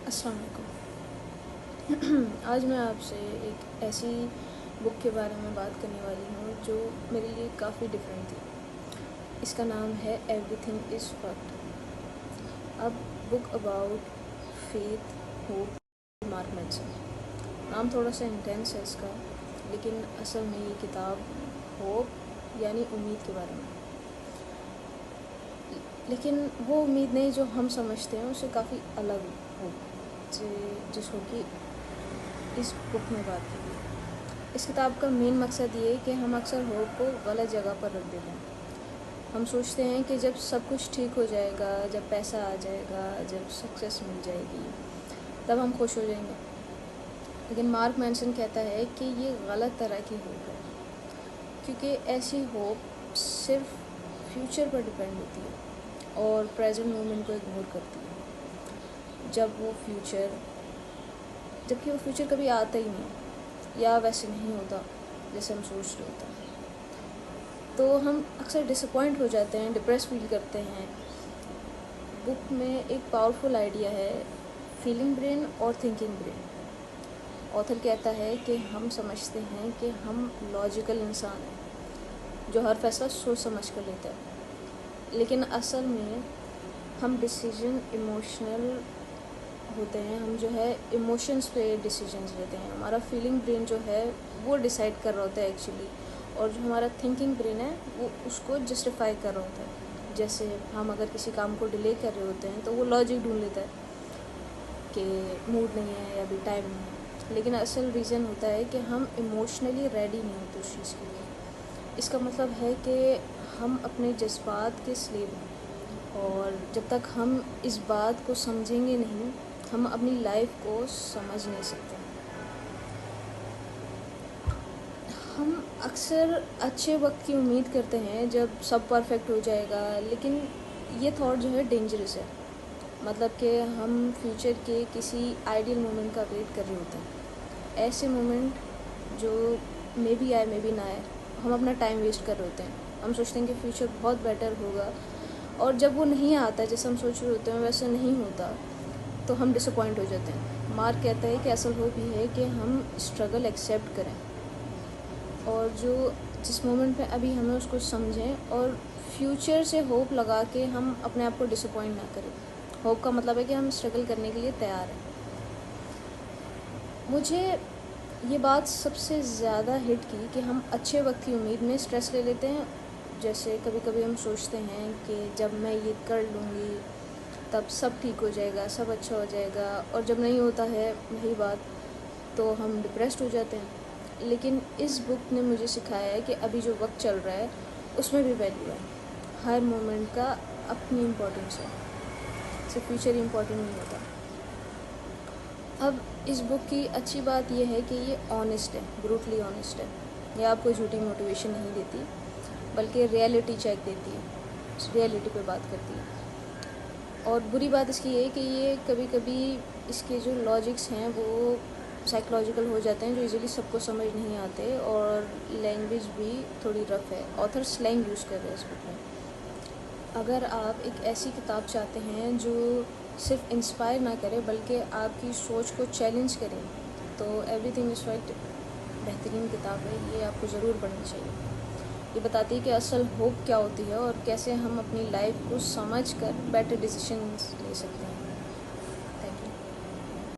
अस्सलाम वालेकुम। आज मैं आपसे एक ऐसी बुक के बारे में बात करने वाली हूँ जो मेरे लिए काफ़ी डिफरेंट थी। इसका नाम है एवरीथिंग इज़ फक्ड। अब book about faith, hope, mark Manson. नाम थोड़ा सा इंटेंस है इसका, लेकिन असल में ये किताब होप यानी उम्मीद के बारे में, लेकिन वो उम्मीद नहीं जो हम समझते हैं, उससे काफ़ी अलग होप जिसको कि इस बुक में बात की गई। इस किताब का मेन मकसद ये है कि हम अक्सर होप को गलत जगह पर रख देते हैं। हम सोचते हैं कि जब सब कुछ ठीक हो जाएगा, जब पैसा आ जाएगा, जब सक्सेस मिल जाएगी, तब हम खुश हो जाएंगे। लेकिन मार्क मैनसन कहता है कि ये गलत तरह की होप है, क्योंकि ऐसी होप सिर्फ फ्यूचर पर डिपेंड होती है और प्रेजेंट मोमेंट को इग्नोर करती है। जबकि वो फ्यूचर कभी आता ही नहीं, या वैसे नहीं होता जैसे हम सोच रहे होते हैं। तो हम अक्सर डिसअपॉइंट हो जाते हैं, डिप्रेस फील करते हैं। बुक में एक पावरफुल आइडिया है, फीलिंग ब्रेन और थिंकिंग ब्रेन। ऑथर कहता है कि हम समझते हैं कि हम लॉजिकल इंसान हैं जो हर फैसला सोच समझ कर लेता है, लेकिन असल में हम डिसीजन इमोशनल होते हैं। हम जो है इमोशंस पे डिसीजंस लेते हैं। हमारा फीलिंग ब्रेन जो है वो डिसाइड कर रहा होता है एक्चुअली, और जो हमारा थिंकिंग ब्रेन है वो उसको जस्टिफाई कर रहा होता है। जैसे हम अगर किसी काम को डिले कर रहे होते हैं तो वो लॉजिक ढूंढ लेता है कि मूड नहीं है या अभी टाइम नहीं है, लेकिन असल रीज़न होता है कि हम इमोशनली रेडी नहीं होते उस चीज़ के लिए। इसका मतलब है कि हम अपने जज्बात के स्लेव हैं, और जब तक हम इस बात को समझेंगे नहीं, हम अपनी लाइफ को समझ नहीं सकते। हम अक्सर अच्छे वक्त की उम्मीद करते हैं जब सब परफेक्ट हो जाएगा, लेकिन ये थॉट जो है डेंजरस है। मतलब कि हम फ्यूचर के किसी आइडियल मोमेंट का वेट कर रहे होते हैं। ऐसे मोमेंट जो मे बी आए मे बी ना आए, हम अपना टाइम वेस्ट कर रहे होते हैं। हम सोचते हैं कि फ्यूचर बहुत बेटर होगा, और जब वो नहीं आता जैसे हम सोच रहे होते हैं वैसे नहीं होता, तो हम डिसअपॉइंट हो जाते हैं। मार्क कहता है कि असल होप ये है कि हम स्ट्रगल एक्सेप्ट करें, और जो जिस मोमेंट पे अभी हमें उसको समझें, और फ्यूचर से होप लगा के हम अपने आप को डिसअपॉइंट ना करें। होप का मतलब है कि हम स्ट्रगल करने के लिए तैयार हैं। मुझे ये बात सबसे ज़्यादा हिट की कि हम अच्छे वक्त की उम्मीद में स्ट्रेस ले लेते हैं। जैसे कभी कभी हम सोचते हैं कि जब मैं ये कर लूँगी तब सब ठीक हो जाएगा, सब अच्छा हो जाएगा, और जब नहीं होता है वही बात, तो हम डिप्रेस्ड हो जाते हैं। लेकिन इस बुक ने मुझे सिखाया है कि अभी जो वक्त चल रहा है उसमें भी वैल्यू है। हर मोमेंट का अपनी इम्पोर्टेंस है, सिर्फ फ्यूचर इम्पोर्टेंट नहीं होता। अब इस बुक की अच्छी बात यह है कि ये ऑनेस्ट है, ब्रूटली ऑनेस्ट है। ये आपको झूठी मोटिवेशन नहीं देती, बल्कि रियलिटी चेक देती है, रियलिटी पे बात करती है। और बुरी बात इसकी ये है कि ये कभी कभी इसके जो लॉजिक्स हैं वो साइकोलॉजिकल हो जाते हैं, जो इजीली सबको समझ नहीं आते, और लैंग्वेज भी थोड़ी रफ है। ऑथर स्लैंग यूज़ कर रहे हैं इस बुक में। अगर आप एक ऐसी किताब चाहते हैं जो सिर्फ इंस्पायर ना करे बल्कि आपकी सोच को चैलेंज करे, तो एवरीथिंग इज़ फक्ड बेहतरीन किताब है। ये आपको ज़रूर पढ़नी चाहिए। ये बताती है कि असल होप क्या होती है और कैसे हम अपनी लाइफ को समझ कर बेटर डिसीजंस ले सकते हैं।